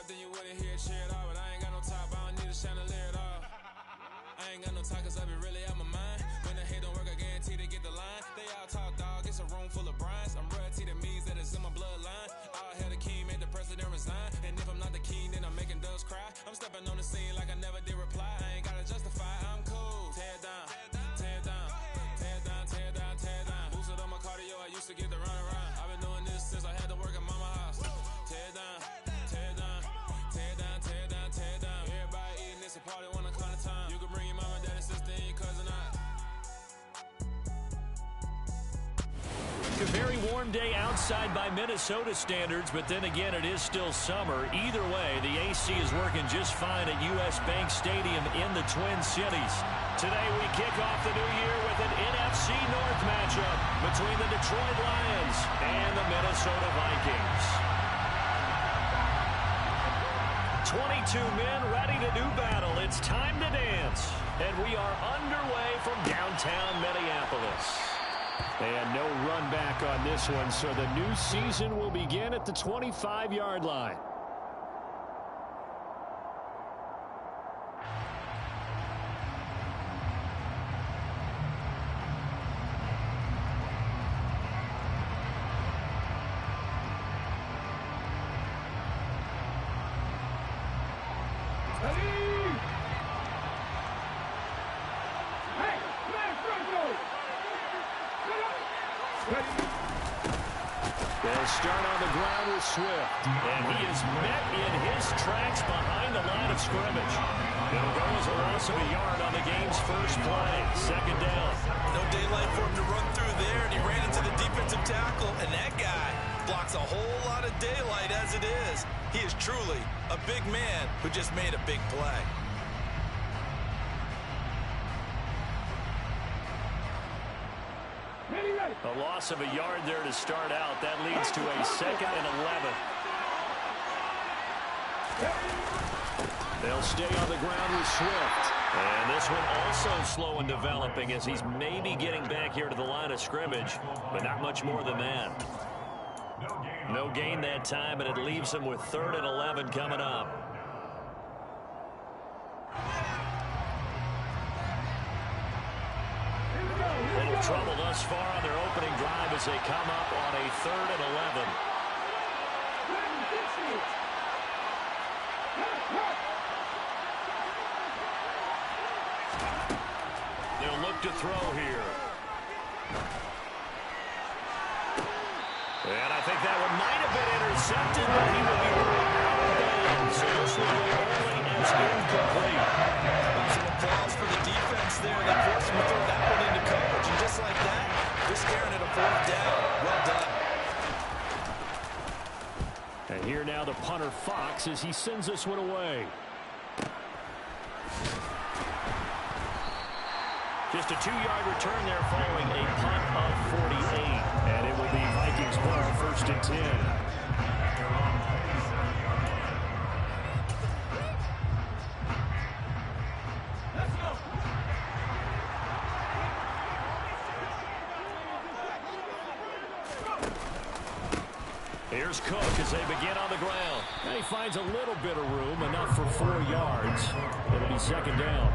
top, then you wouldn't hear it cheer at all. But I ain't got no top, I don't need a chandelier at all. I ain't got no talk, cause I be really out my mind. When the hate don't work, I guarantee to get the line. They all talk, dog, it's a room full of brinds. I'm royalty, that means that it's in my bloodline. All hell the king, made the president resign. And if I'm not the king, then I'm making doves cry. I'm stepping on the scene like I never did reply. I ain't gotta justify, I'm cool. Tear down, tear down, tear down, tear down, tear down. Boosted on my cardio, I used to get the run around. I've been doing this since I had to work at mama house. Tear down, tear down, tear down, tear down, tear down. Everybody eating this a party, 1 o'clock of time. You can bring your mama, daddy, sister, and your cousin out. A very warm day outside by Minnesota standards, but then again, it is still summer. Either way, the AC is working just fine at U.S. Bank Stadium in the Twin Cities. Today, we kick off the new year with an NFC North matchup between the Detroit Lions and the Minnesota Vikings. 22 men ready to do battle. It's time to dance. And we are underway from downtown Minneapolis. And no run back on this one, so the new season will begin at the 25-yard line. They'll start on the ground with Swift. And he is met in his tracks behind the line of scrimmage. It'll go as a loss of a yard on the game's first play. Second down. No daylight for him to run through there, and he ran into the defensive tackle. And that guy blocks a whole lot of daylight as it is. He is truly a big man who just made a big play. A loss of a yard there to start out. That leads to a 2nd and 11. They'll stay on the ground with Swift. And this one also slow in developing as he's maybe getting back here to the line of scrimmage, but not much more than that. No gain that time, and it leaves him with 3rd and 11 coming up. Little trouble thus far on their opening drive as they come up on a 3rd and 11. They'll look to throw here. And I think that one might have been intercepted, but he will be out of bounds. So this will go early as incomplete. Some applause for the defense there. They forced him to throw that one into coverage, and just like that, they're staring at a 4th down. Well done. And here now the punter Fox as he sends this one away. Just a 2-yard return there following a punt of 48. And it will be Vikings ball, 1st and 10. Here's Cook as they begin on the ground. And he finds a little bit of room, enough for 4 yards. It'll be 2nd down.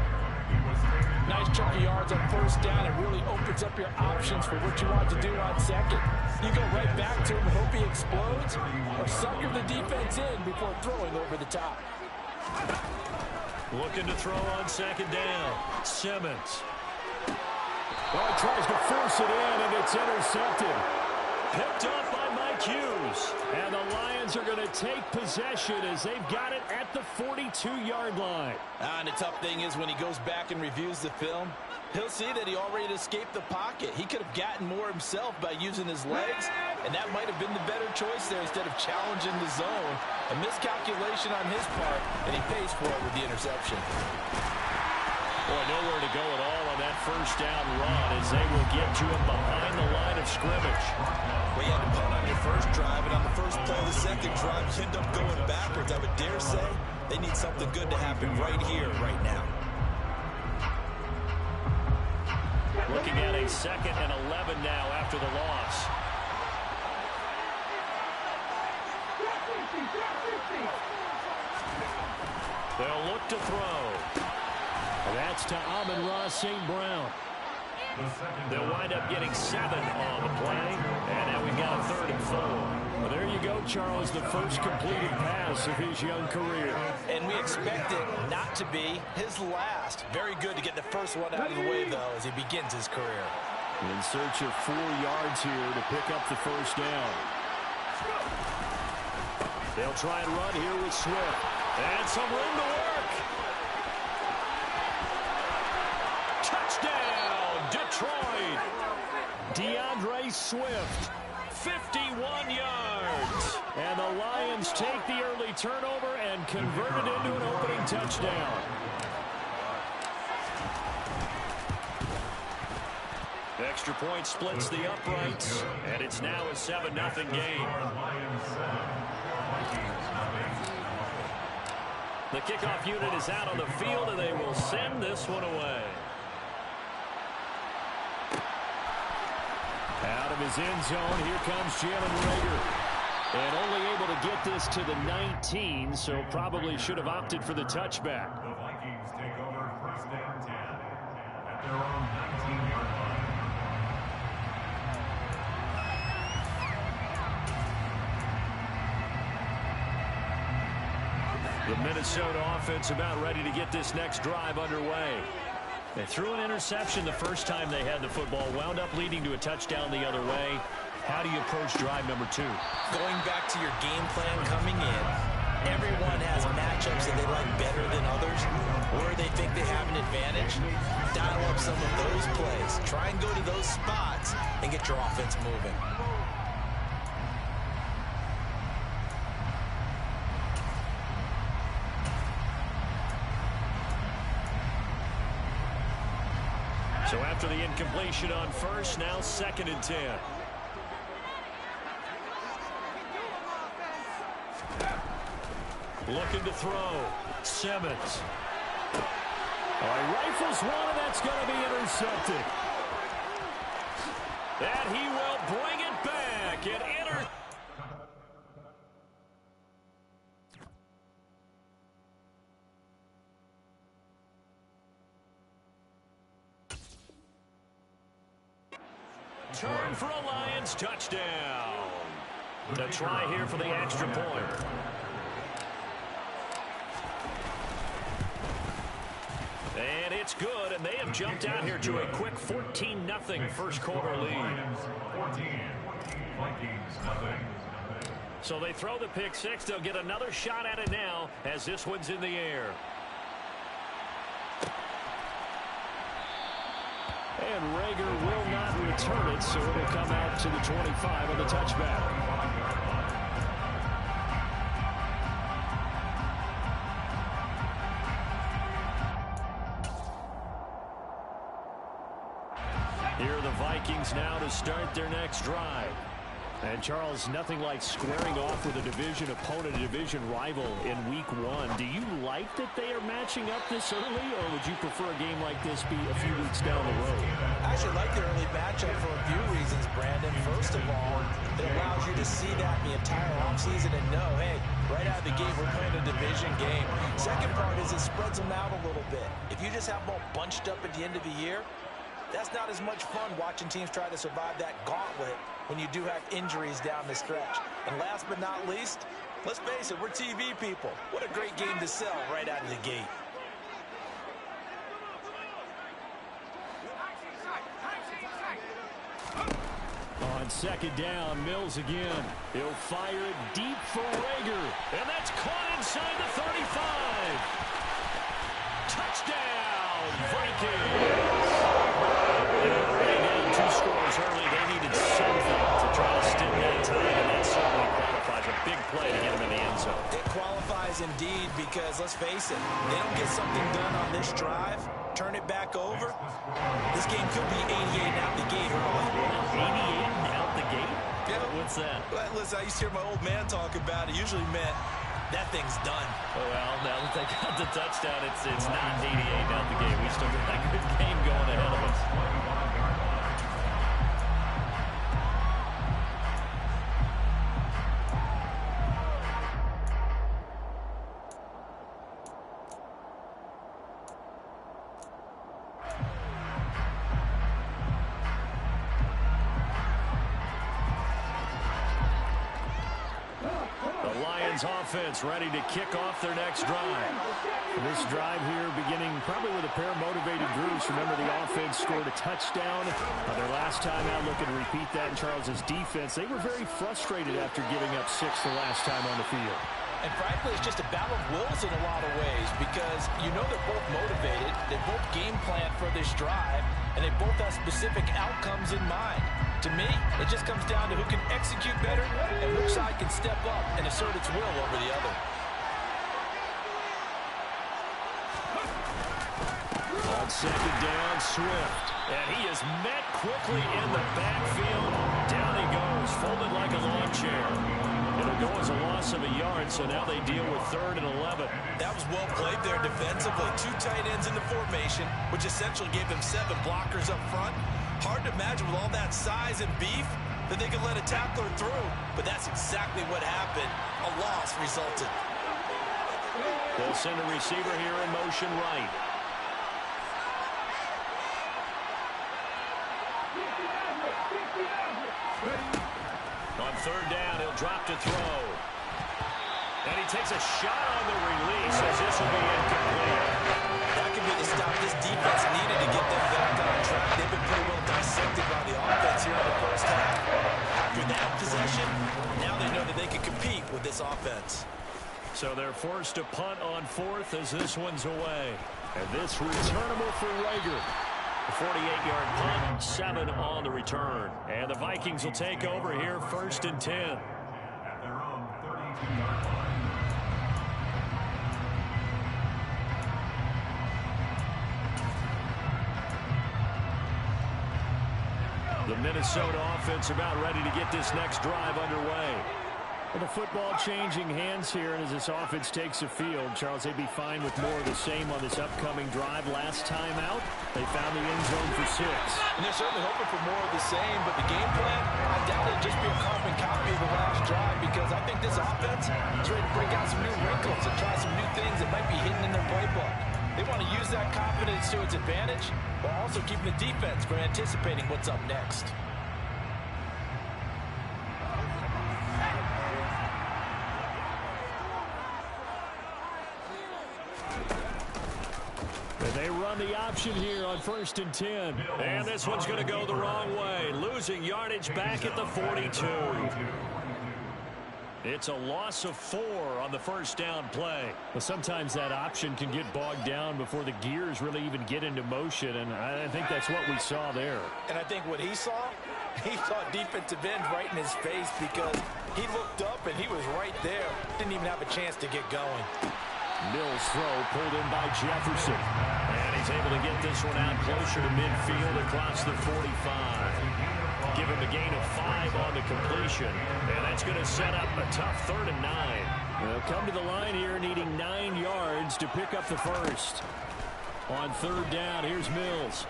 Nice chunk of yards on 1st down. It really opens up your options for what you want to do on 2nd. You go right back to him and hope he explodes, or sucker the defense in before throwing over the top. Looking to throw on 2nd down. Simmons. Well, he tries to force it in, and it's intercepted. Picked up by Mike Hughes. And the Lions are going to take possession as they've got it at the 42-yard line. And the tough thing is when he goes back and reviews the film, he'll see that he already escaped the pocket. He could have gotten more himself by using his legs, and that might have been the better choice there instead of challenging the zone. A miscalculation on his part, and he pays for it with the interception. Boy, nowhere to go at all on that 1st down run as they will get to him behind the line of scrimmage. Well, you had to punt on your first drive, and on the first play of the 2nd drive, you end up going backwards. I would dare say they need something good to happen right here, right now. Looking at a 2nd and 11 now after the loss. They'll look to throw. And that's to Amon-Ra St. Brown. They'll wind up getting 7 on the play. And now we've got a 3rd and 4. Well, there you go, Charles, the first completed pass of his young career. And we expect it not to be his last. Very good to get the first one out of the way, though, as he begins his career. In search of 4 yards here to pick up the first down. They'll try and run here with Swift. And some room to work. Touchdown, Detroit. DeAndre Swift, 51 yards. And the Lions take the early turnover and convert it into an opening touchdown. Extra point splits the uprights, and it's now a 7-0 game. The kickoff unit is out on the field, and they will send this one away. Out of his end zone, here comes Jalen Reagor. And only able to get this to the 19, so probably should have opted for the touchback. The Vikings take over first down 10 at their own 19-yard line. The Minnesota offense about ready to get this next drive underway. They threw an interception the first time they had the football, wound up leading to a touchdown the other way. How do you approach drive number 2? Going back to your game plan coming in, everyone has matchups that they like better than others, where they think they have an advantage. Dial up some of those plays. Try and go to those spots and get your offense moving. So after the incompletion on first, now 2nd and 10. Looking to throw. Simmons. Rifles one, and that's going to be intercepted. And he will bring it back. And turn for a Lions touchdown. The try here for the extra point. And it's good, and they have jumped out here to a quick 14-0 first quarter lead. 14, Vikings nothing. So they throw the pick six. They'll get another shot at it now as this one's in the air. And Reagor will not return it, so it'll come out to the 25 on the touchback. Here are the Vikings now to start their next drive. And, Charles, nothing like squaring off with a division opponent, a division rival in week 1. Do you like that they are matching up this early, or would you prefer a game like this be a few weeks down the road? I actually like the early matchup for a few reasons, Brandon. First of all, it allows you to see that the entire offseason and know, hey, right out of the gate, we're playing a division game. Second part is it spreads them out a little bit. If you just have them all bunched up at the end of the year, that's not as much fun watching teams try to survive that gauntlet when you do have injuries down the stretch. And last but not least, let's face it, we're TV people. What a great game to sell right out of the gate. On second down, Mills again. He'll fire it deep for Reagor. And that's caught inside the 35. Touchdown, Vikings. Already down 2 scores early. They needed something to try to stem that tide, and that certainly qualifies. A big play to get them in the end zone. It qualifies indeed because, let's face it, they don't get something done on this drive, turn it back over, this game could be 88 out the gate early. 88 out the gate? Yeah. What's that? Well, listen, I used to hear my old man talk about it. Usually meant that thing's done. Well, now that they got the touchdown, it's not 88 out the gate. We still got that good game going ahead of us. Lions offense ready to kick off their next drive. This drive here beginning probably with a pair of motivated groups. Remember, the offense scored a touchdown their last time out. Looking to repeat that in Charles's defense. They were very frustrated after giving up 6 the last time on the field. And frankly, it's just a battle of wills in a lot of ways because you know they're both motivated, they both game plan for this drive, and they both have specific outcomes in mind. To me, it just comes down to who can execute better and which side can step up and assert its will over the other. On second down, Swift. And he is met quickly in the backfield. Down he goes, folded like a lawn chair. It'll go as a loss of a yard, so now they deal with 3rd and 11. That was well played there defensively. 2 tight ends in the formation, which essentially gave them 7 blockers up front. Hard to imagine with all that size and beef that they could let a tackler through, but that's exactly what happened. A loss resulted. They'll send a receiver here in motion right. On 3rd down, he'll drop to throw. And he takes a shot on the release as this will be incomplete. That could be the stop this defense needed to get them back on track. They've been pretty well dissected by the offense here in the first half. After that possession, now they know that they can compete with this offense. So they're forced to punt on 4th as this one's away. And this returnable for Rager. A 48-yard punt, 7 on the return. And the Vikings will take over here 1st and 10. At their own 32-yard line. The Minnesota offense about ready to get this next drive underway. Well, the football changing hands here, and as this offense takes the field, Charles, they'd be fine with more of the same on this upcoming drive. Last time out, they found the end zone for 6. And they're certainly hoping for more of the same, but the game plan, I doubt it'll just be a carbon copy of the last drive because I think this offense is ready to break out some new wrinkles and try some new things that might be hidden in their playbook. They want to use that confidence to its advantage while also keeping the defense from anticipating what's up next. They run the option here on 1st and 10. And this one's going to go the wrong way. Losing yardage back at the 42. It's a loss of 4 on the first down play. Well, sometimes that option can get bogged down before the gears really even get into motion, and I think that's what we saw there. And I think what he saw defensive end right in his face because he looked up and he was right there. Didn't even have a chance to get going. Mills' throw pulled in by Jefferson. And he's able to get this one out closer to midfield across the 45. Give him a gain of 5 on the completion. And that's going to set up a tough 3rd and 9. They'll come to the line here needing 9 yards to pick up the first. On 3rd down, here's Mills.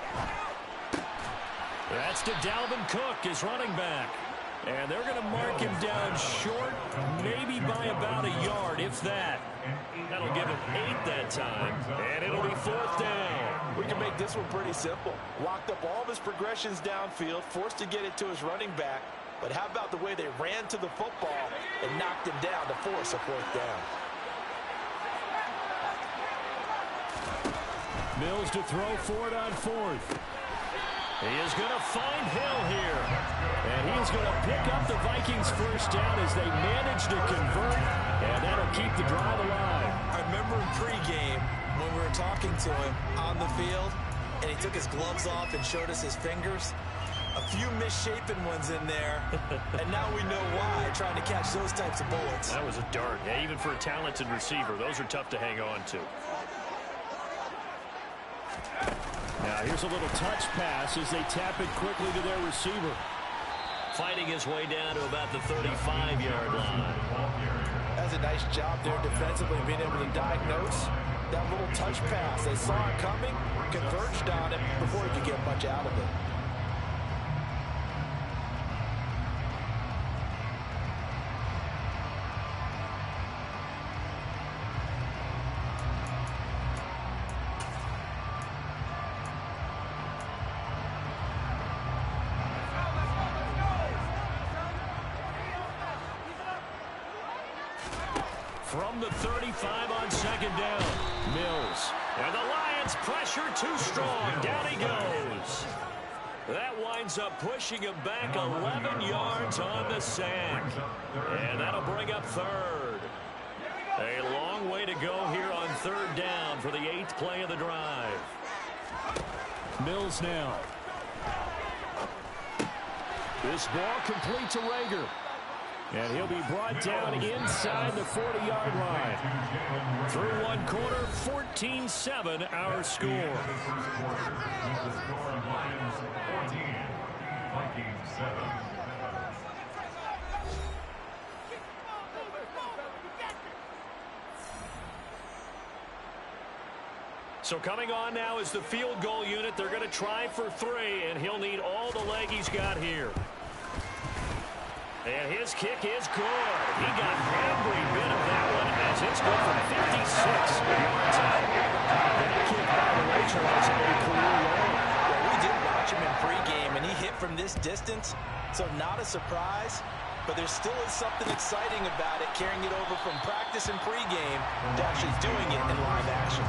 That's to Dalvin Cook, his running back. And they're going to mark him down short, maybe by about a yard, if that. That'll give him 8 that time, and it'll be 4th down. We can make this one pretty simple. Locked up all of his progressions downfield, forced to get it to his running back. But how about the way they ran to the football and knocked him down to force a 4th down? Mills to throw for it on 4th. He is going to find Hill here. And he's going to pick up the Vikings first down as they manage to convert. And that'll keep the drive alive. I remember in pregame when we were talking to him on the field, and he took his gloves off and showed us his fingers. A few misshapen ones in there, and now we know why, trying to catch those types of bullets. That was a dart. Yeah, even for a talented receiver, those are tough to hang on to. Now here's a little touch pass as they tap it quickly to their receiver. Fighting his way down to about the 35-yard line. That's a nice job there defensively, being able to diagnose that little touch pass. They saw it coming, converged on it before he could get much out of it. from the 35 on second down. Mills. And the Lions pressure too strong. Down he goes. That winds up pushing him back 11 yards on the sack. And that'll bring up third. A long way to go here on third down for the 8th play of the drive. Mills now. This ball complete to Rager. And he'll be brought down inside the 40-yard line. Through one quarter, 14-7 our score. Lions 14, Vikings 7. So coming on now is the field goal unit. They're going to try for 3, and he'll need all the leg he's got here. And his kick is good. He got every bit of that one as it's good from 56 yards out. That kick, by the way, Charles, a career low. Well, we did watch him in pregame, and he hit from this distance, so not a surprise. But there still is something exciting about it, carrying it over from practice and pregame to actually doing it in live action.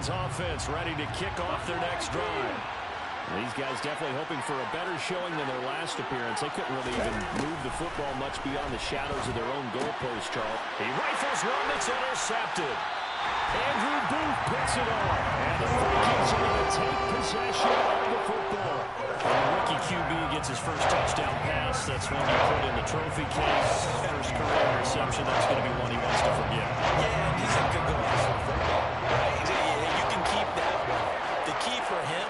Offense ready to kick off their next drive. These guys definitely hoping for a better showing than their last appearance. They couldn't really even move the football much beyond the shadows of their own goalpost, Charles. He rifles one that's intercepted. Andrew Booth picks it off. And the Vikings are going to take possession of the football. And rookie QB gets his first touchdown pass. That's one you put in the trophy case. First career interception. That's going to be one he wants to forget. Yeah, and he's a good go for football. Right? You can keep that one. The key for him,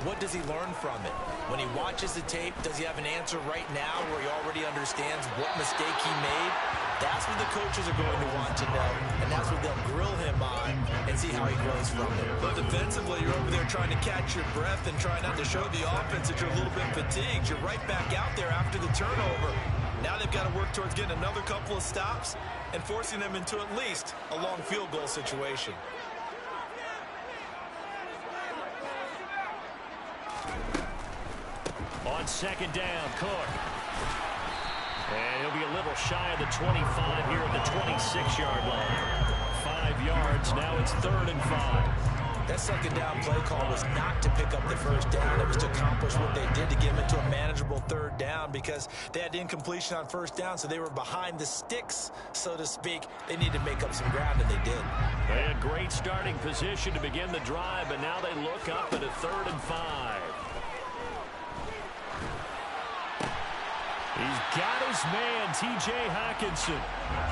what does he learn from it? When he watches the tape, does he have an answer right now where he already understands what mistake he made? That's what the coaches are going to want to know, and that's what they'll grill him on and see how he grows from it. But defensively, you're over there trying to catch your breath and trying not to show the offense that you're a little bit fatigued. You're right back out there after the turnover. Now they've got to work towards getting another couple of stops and forcing them into at least a long field goal situation. On second down, Cook. And he'll be a little shy of the 25 here at the 26-yard line. 5 yards, now it's 3rd and 5. That second down play call was not to pick up the first down. It was to accomplish what they did to get them into a manageable 3rd down because they had incompletion on first down, so they were behind the sticks, so to speak. They needed to make up some ground, and they did. They had great starting position to begin the drive, but now they look up at a 3rd and 5. He's got his man, T.J. Hockenson.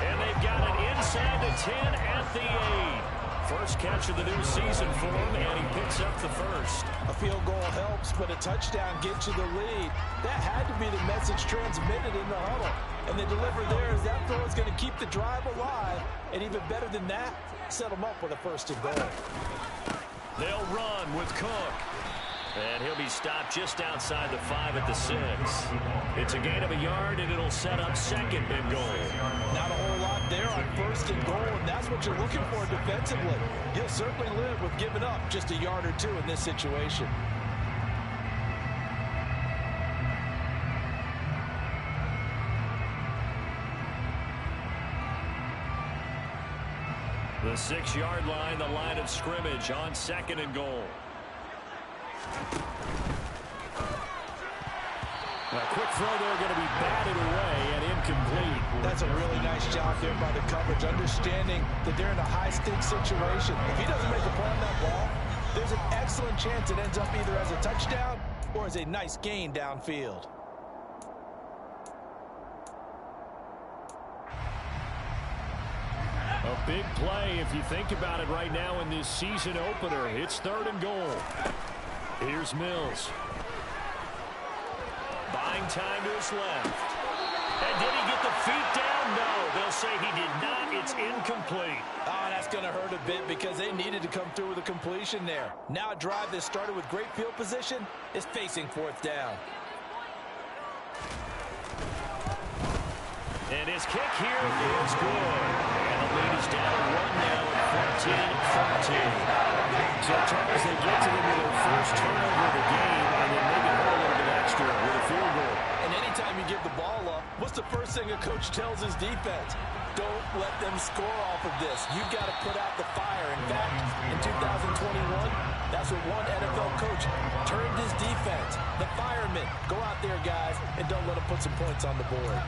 And they've got it inside the 10 at the 8. First catch of the new season for him, and he picks up the first. A field goal helps, but a touchdown gets you the lead. That had to be the message transmitted in the huddle. And they deliver there as that throw is going to keep the drive alive. And even better than that, set them up with a 1st and goal. They'll run with Cook. And he'll be stopped just outside the 5 at the 6. It's a gain of a yard, and it'll set up 2nd and goal. Not a whole lot there on 1st and goal, and that's what you're looking for defensively. You'll certainly live with giving up just a yard or 2 in this situation. The 6-yard line, the line of scrimmage on 2nd and goal. A quick throw there going to be batted away and incomplete. That's a really nice job there by the coverage, understanding that they're in a high-stakes situation. If he doesn't make a play on that ball, there's an excellent chance it ends up either as a touchdown or as a nice gain downfield. A big play if you think about it right now in this season opener. It's 3rd and goal. Here's Mills. Buying time to his left. And did he get the feet down? No. They'll say he did not. It's incomplete. Oh, that's going to hurt a bit because they needed to come through with a completion there. Now a drive that started with great field position is facing 4th down. And his kick here is good. And the lead is down 1 now at 14-13. So, Charles, they get to them with their first turnover of the game, and then make it hurt a little bit extra with a field goal. And anytime you give the ball up, what's the first thing a coach tells his defense? Don't let them score off of this. You've got to put out the fire. In fact, in 2021, that's what one NFL coach turned his defense. The firemen. Go out there, guys, and don't let them put some points on the board.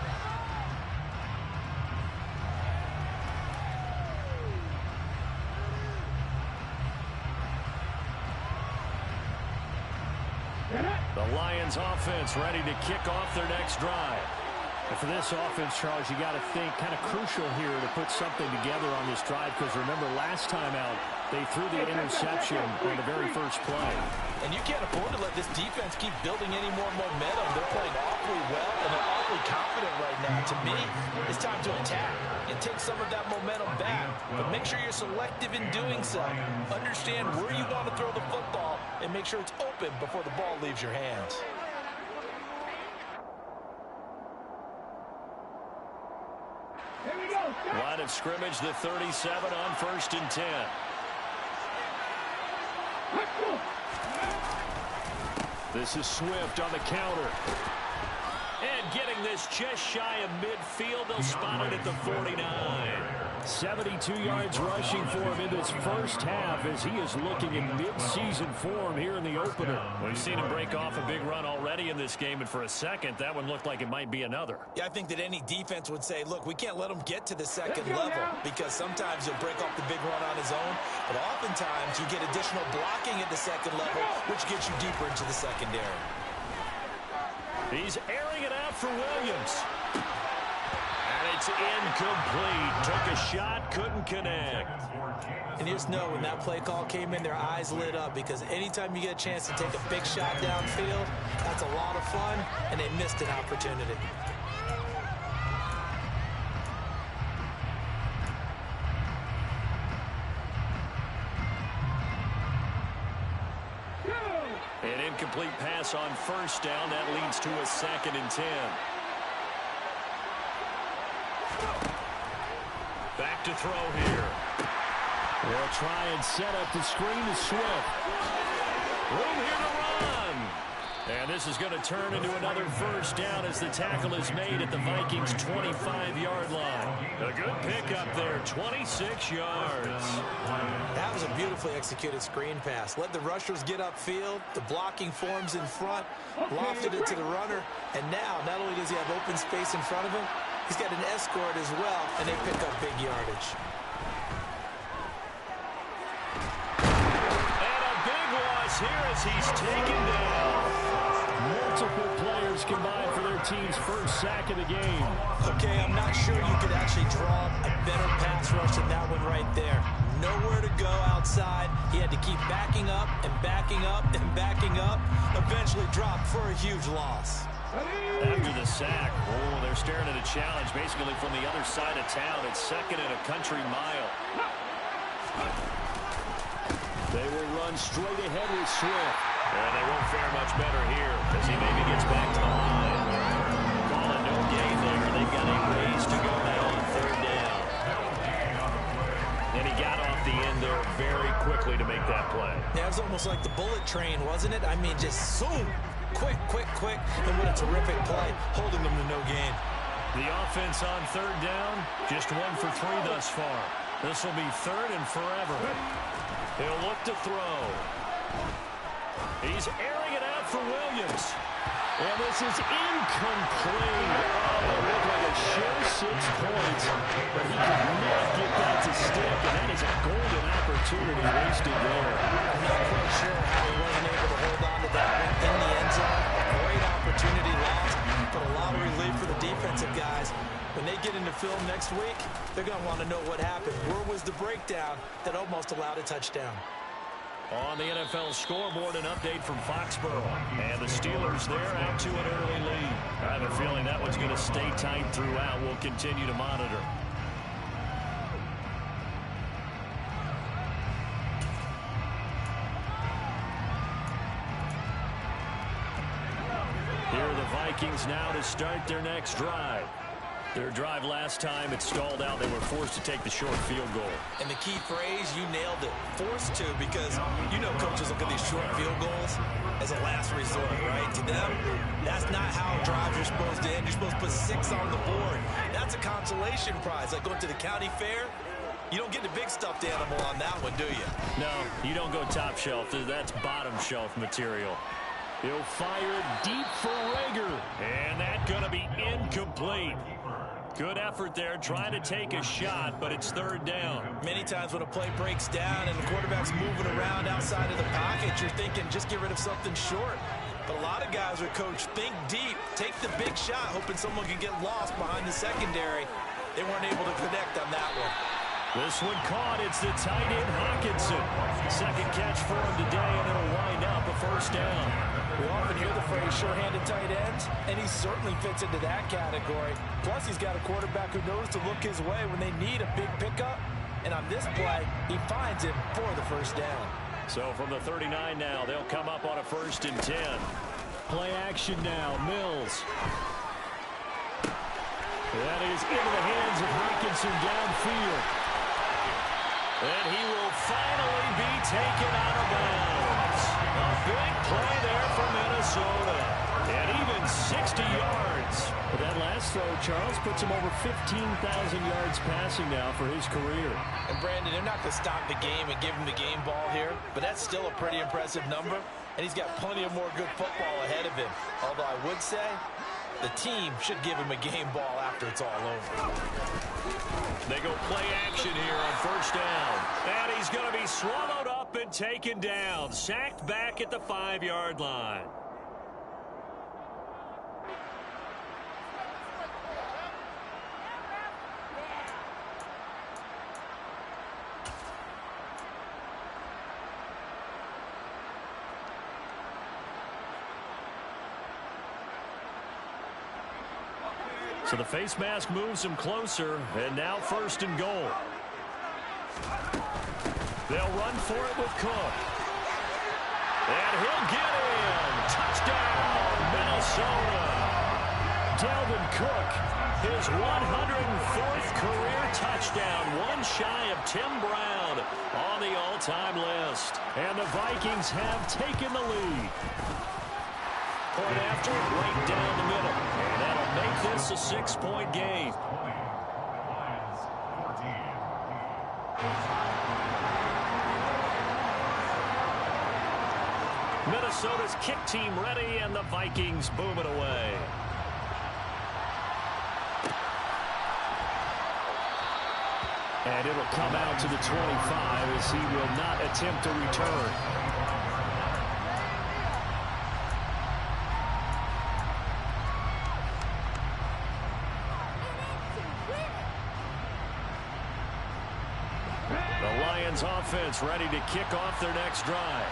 The Lions offense ready to kick off their next drive. And for this offense, Charles, you got to think kind of crucial here to put something together on this drive, because remember last time out they threw the interception on the very first play. And you can't afford to let this defense keep building any more momentum. They're playing awfully well, and they're awfully confident right now. To me, it's time to attack and take some of that momentum back. But make sure you're selective in doing so. Understand where you want to throw the football and make sure it's open before the ball leaves your hands. Line of scrimmage, the 37 on 1st and 10. This is Swift on the counter. And getting this just shy of midfield, they'll spot it at the 49. 72 yards rushing for him in this first half as he is looking in mid-season form here in the opener. We've seen him break off a big run already in this game, and for a second, that one looked like it might be another. Yeah, I think that any defense would say, look, we can't let him get to the second level, because sometimes he'll break off the big run on his own, but oftentimes you get additional blocking at the second level, which gets you deeper into the secondary. He's airing it out for Williams. And it's incomplete. Took a shot, couldn't connect. And you just know when that play call came in, their eyes lit up, because anytime you get a chance to take a big shot downfield, that's a lot of fun, and they missed an opportunity. An incomplete pass on 1st down. That leads to a 2nd and 10. Back to throw here. They'll try and set up the screen to Swift. Room here to run. And this is going to turn into another 1st down as the tackle is made at the Vikings' 25-yard line. A good pickup there, 26 yards. That was a beautifully executed screen pass. Let the rushers get upfield. The blocking forms in front. Lofted it to the runner. And now, not only does he have open space in front of him, he's got an escort as well, and they pick up big yardage. And a big loss here as he's taken down. Multiple players combined for their team's first sack of the game. Okay, I'm not sure you could actually draw a better pass rush than that one right there. Nowhere to go outside. He had to keep backing up and backing up and backing up. Eventually dropped for a huge loss. After the sack, they're staring at a challenge basically from the other side of town. It's 2nd and a country mile. They will run straight ahead with Swift. And they won't fare much better here as he maybe gets back to the line. Calling no gain there. They've got a ways to go now on 3rd down. And he got off the end there very quickly to make that play. Yeah, it was almost like the bullet train, wasn't it? I mean, just zoom. Quick, quick, quick. And what a terrific play, holding them to no gain. The offense on 3rd down, just 1 for 3 thus far. This will be 3rd and forever. He'll look to throw. He's airing it out for Williams. And this is incomplete. Oh, it looked like a sure 6 points, but he could not get that to stick, and that is a golden opportunity wasted there. I'm not quite sure how he wasn't able to hold on to that one in the end zone. A great opportunity lost, but a lot of relief for the defensive guys. When they get into film next week, they're going to want to know what happened. Where was the breakdown that almost allowed a touchdown? On the NFL scoreboard, an update from Foxborough. And the Steelers there out to an early lead. I have a feeling that one's going to stay tight throughout. We'll continue to monitor. Here are the Vikings now to start their next drive. Their drive last time, it stalled out. They were forced to take the short field goal. And the key phrase, you nailed it, forced to, because you know coaches look at these short field goals as a last resort, right? To them, that's not how drives are supposed to end. You're supposed to put 6 on the board. That's a consolation prize, like going to the county fair. You don't get the big stuffed animal on that one, do you? No, you don't go top shelf. That's bottom shelf material. He'll fire deep for Rager. And that's going to be incomplete. Good effort there, trying to take a shot, but it's third down. Many times when a play breaks down and the quarterback's moving around outside of the pocket, you're thinking just get rid of something short. But a lot of guys are coached, think deep, take the big shot, hoping someone can get lost behind the secondary. They weren't able to connect on that one. This one caught. It's the tight end, Hawkinson. Second catch for him today, and it'll wind up a first down. We often hear the phrase sure-handed tight ends, and he certainly fits into that category. Plus, he's got a quarterback who knows to look his way when they need a big pickup. And on this play, he finds him for the first down. So from the 39 now, they'll come up on a 1st and 10. Play action now, Mills. That is into the hands of Hawkinson downfield. And he will finally be taken out of bounds. A big play there for Minnesota. And even 60 yards. But that last throw, Charles, puts him over 15,000 yards passing now for his career. And Brandon, they're not going to stop the game and give him the game ball here, but that's still a pretty impressive number. And he's got plenty of more good football ahead of him. Although I would say the team should give him a game ball after it's all over. They go play action here on 1st down. And he's going to be swallowed up and taken down. Sacked back at the 5-yard line. So the face mask moves him closer, and now 1st and goal. They'll run for it with Cook. And he'll get in. Touchdown, Minnesota. Dalvin Cook, His 104th career touchdown, one shy of Tim Brown on the all-time list. and the Vikings have taken the lead. Point after, right down the middle. And that'll make this a 6-point game. Lions 14. Minnesota's kick team ready, and the Vikings boom it away. And it'll come out to the 25 as he will not attempt to return. The Lions offense ready to kick off their next drive.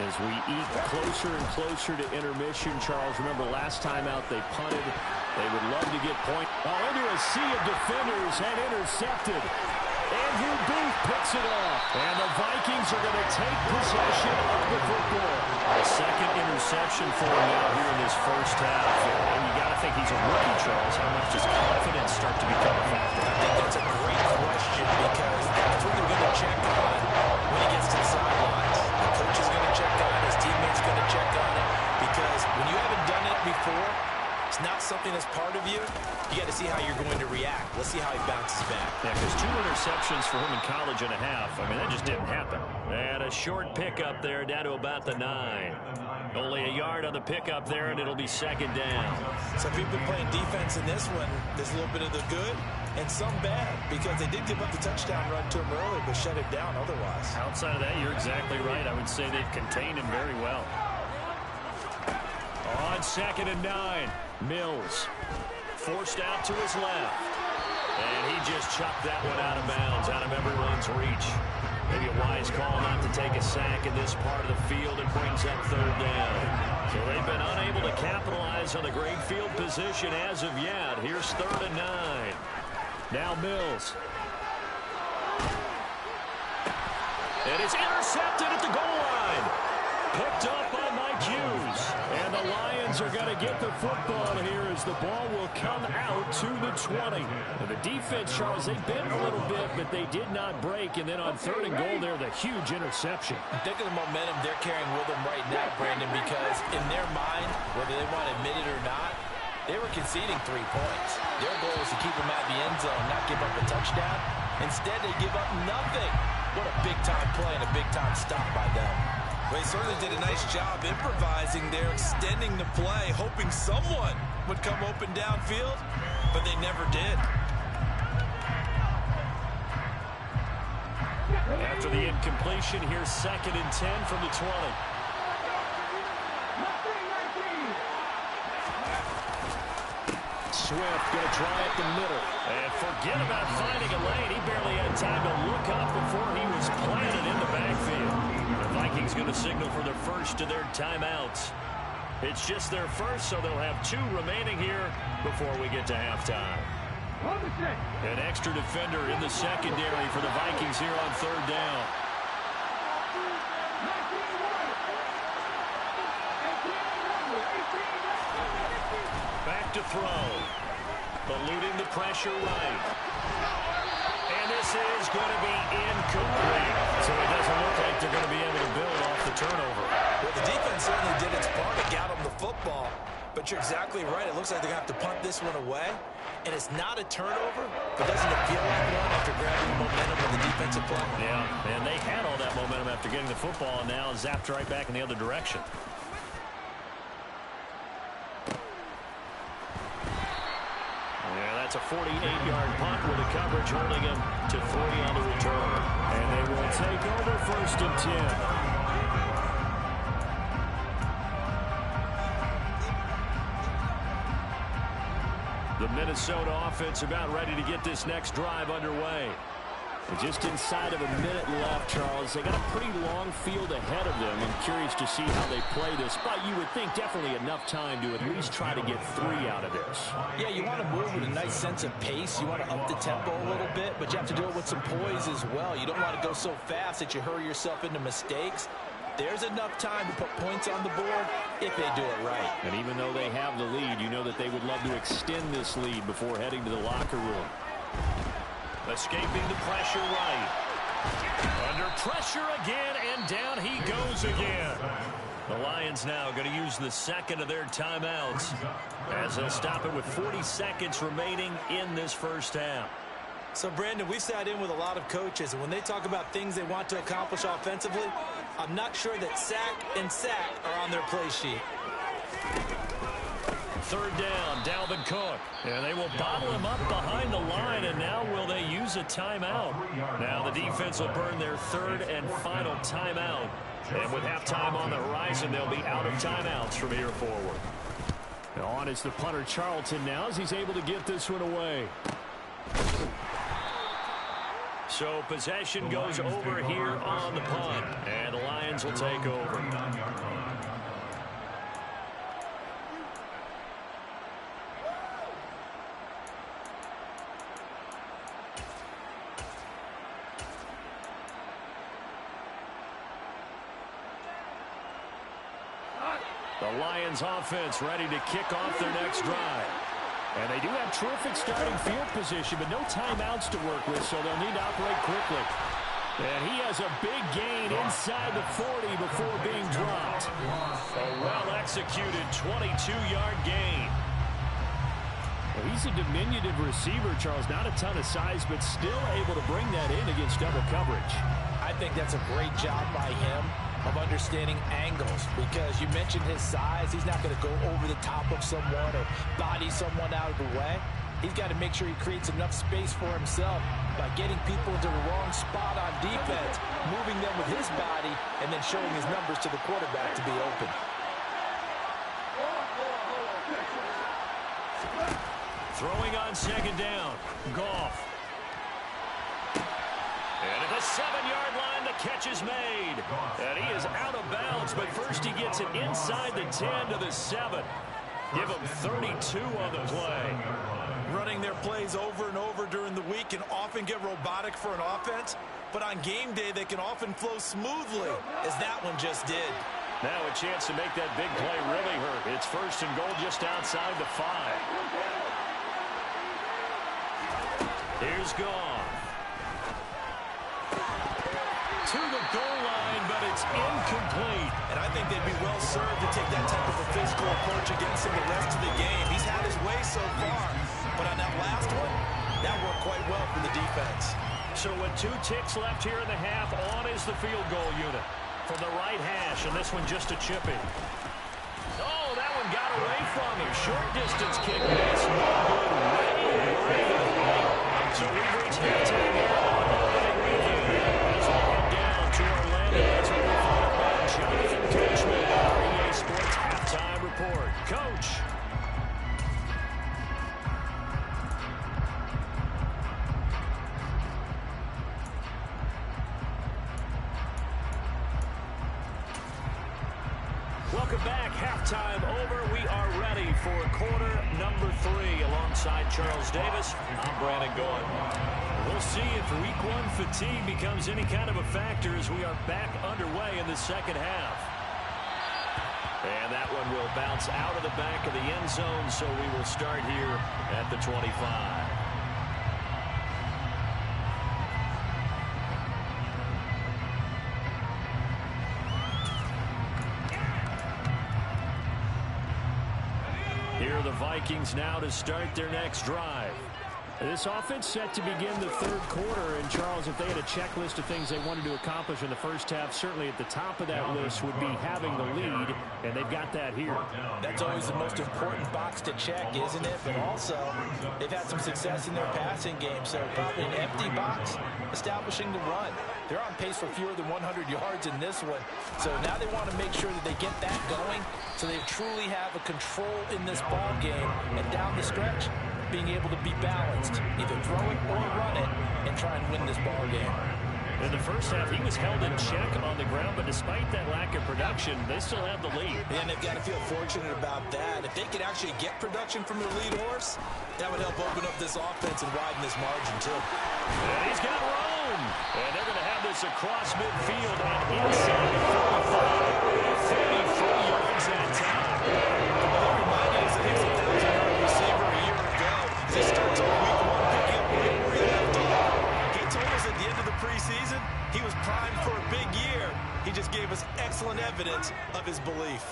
As we eat closer and closer to intermission, Charles, remember last time out they punted. They would love to get point. Oh, into a sea of defenders and intercepted. Andrew Booth picks it off. And the Vikings are going to take possession of the football. A second interception for him now here in this first half. And you got to think he's a rookie, Charles. How much does confidence start to become a factor? I think that's a great question because that's what they're going to check on when he gets to the sidelines. The coach is going to check on it. His teammates going to check on it because when you haven't done it before, it's not something that's part of you. You got to see how you're going to react. Let's see how he bounces back. Yeah, because 2 interceptions for him in college and a half. I mean, that just didn't happen. And a short pickup there down to about the 9. Only a yard on the pickup there, and it'll be second down. So if you've been playing defense in this one, there's a little bit of the good and some bad because they did give up the touchdown run to him earlier but shut it down otherwise. Outside of that, you're exactly right. I would say they've contained him very well. On 2nd and 9, Mills forced out to his left. And he just chucked that one out of bounds, out of everyone's reach. Maybe a wise call not to take a sack in this part of the field. It brings up 3rd down. So they've been unable to capitalize on the great field position as of yet. Here's 3rd and 9. Now Mills. And it's intercepted at the goal line. Picked up by Mike Hughes. And the Lions Lions are going to get the football here as the ball will come out to the 20. And the defense, Charles, they bent a little bit, but they did not break. And then on 3rd and goal there, the huge interception. Think of the momentum they're carrying with them right now, Brandon, because in their mind, whether they want to admit it or not, they were conceding 3 points. Their goal was to keep them out of the end zone, not give up a touchdown. Instead, they give up nothing. What a big-time play and a big-time stop by them. They certainly did a nice job improvising there, extending the play, hoping someone would come open downfield, but they never did. After the incompletion, here's 2nd and 10 from the 20. Swift going to try up the middle. And forget about finding a lane. He barely had time to look up before he was planted in the backfield. The Vikings going to signal for their first of their timeouts. It's just their first, so they'll have 2 remaining here before we get to halftime. An extra defender in the secondary for the Vikings here on 3rd down. Back to throw. Eluding the pressure right. And this is going to be incomplete. So it doesn't look like they're going to be able to build off the turnover. Well, the defense certainly did its part to get them the football. But you're exactly right. It looks like they're going to have to punt this one away. And it's not a turnover, but doesn't it feel like one after grabbing the momentum of the defensive play? Yeah, and they had all that momentum after getting the football, and now zapped right back in the other direction. Yeah, that's a 48-yard punt with the coverage holding him to 40 on the return. And they will take over 1st and 10. The Minnesota offense about ready to get this next drive underway. Just inside of a minute left, Charles. They got a pretty long field ahead of them. I'm curious to see how they play this, but you would think definitely enough time to at least try to get 3 out of this. Yeah, you want to move with a nice sense of pace. You want to up the tempo a little bit, but you have to do it with some poise as well. You don't want to go so fast that you hurry yourself into mistakes. There's enough time to put points on the board if they do it right. And even though they have the lead, you know that they would love to extend this lead before heading to the locker room. Escaping the pressure right. Under pressure again, and down he goes again. The Lions now going to use the 2nd of their timeouts as they'll stop it with 40 seconds remaining in this first half. So, Brandon, we sat in with a lot of coaches, and when they talk about things they want to accomplish offensively, I'm not sure that sack and sack are on their play sheet. 3rd down, Dalvin Cook. And they will bottle him up behind the line, and now will they use a timeout? Now the defense will burn their 3rd and final timeout. And with halftime on the horizon, they'll be out of timeouts from here forward. On is the punter Charlton now as he's able to get this one away. So possession goes over here on the punt, and the Lions will take over. The Lions offense ready to kick off their next drive. And they do have terrific starting field position, but no timeouts to work with, so they'll need to operate quickly. And he has a big gain inside the 40 before being dropped. A well-executed 22-yard gain. Well, he's a diminutive receiver, Charles. Not a ton of size, but still able to bring that in against double coverage. I think that's a great job by him of understanding angles, because you mentioned his size. He's not going to go over the top of someone or body someone out of the way. He's got to make sure he creates enough space for himself by getting people into the wrong spot on defense, moving them with his body, and then showing his numbers to the quarterback to be open. Throwing on 2nd down, Goff. And at the 7-yard line, the catch is made. And he is out of bounds, but first he gets it inside the 10 to the 7. Give him 32 on the play. Running their plays over and over during the week can often get robotic for an offense, but on game day they can often flow smoothly, as that one just did. Now a chance to make that big play really hurt. It's first and goal just outside the 5. Here's Goff. To the goal line, but it's incomplete. And I think they'd be well served to take that type of a physical approach against him the rest of the game. He's had his way so far, but on that last one, that worked quite well for the defense. So with 2 ticks left here in the half, on is the field goal unit from the right hash, and this one just a chipping. Oh, that one got away from him. Short distance kick miss. No good. Way. So we've reached halftime here on opening weekend. As we head down to Orlando, that's what we find out. Jonathan Coachman, our EA Sports halftime report. Coach. Welcome back. Halftime over. We are ready for quarter number 3 alongside Charles Davis. I'm Brandon Gordon. We'll see if week 1 fatigue becomes any kind of a factor as we are back underway in the second half. And that one will bounce out of the back of the end zone, so we will start here at the 25. Here are the Vikings now to start their next drive. This offense set to begin the third quarter. And, Charles, if they had a checklist of things they wanted to accomplish in the first half, certainly at the top of that list would be having the lead, and they've got that here. That's always the most important box to check, isn't it? But also, they've had some success in their passing game, so probably an empty box, establishing the run. They're on pace for fewer than 100 yards in this one. So now they want to make sure that they get that going so they truly have a control in this ball game. And down the stretch, being able to be balanced, either throw it or run it, and try and win this ball game. In the first half, he was held in check on the ground, but despite that lack of production, they still have the lead. And they've got to feel fortunate about that. If they could actually get production from their lead horse, that would help open up this offense and widen this margin, too. And he's got room. And they're going to have this across midfield and inside the 45. 33 yards that time. That reminded us that he was a 1,000-yard receiver a year ago. He starts on week 1 picking up right where he left off. He told us at the end of the preseason he was primed for a big year. He just gave us excellent evidence of his belief.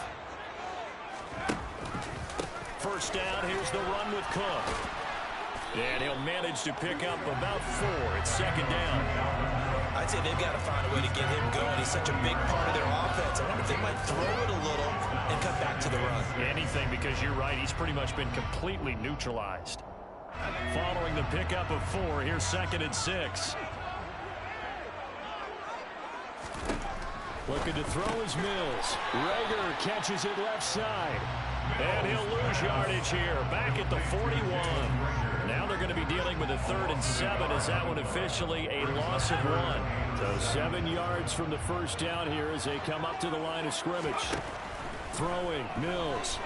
First down, here's the run with Cook. And he'll manage to pick up about 4. It's second down. I'd say they've got to find a way to get him going. He's such a big part of their offense. I wonder if they might throw it a little and come back to the run. Anything, because you're right. He's pretty much been completely neutralized. Following the pickup of 4, here's second and 6. Looking to throw is Mills. Rager catches it left side. And he'll lose yardage here. Back at the 41. Now they're going to be dealing with a 3rd and 7. Is that one officially a loss of 1? So 7 yards from the first down here as they come up to the line of scrimmage. Throwing, Mills.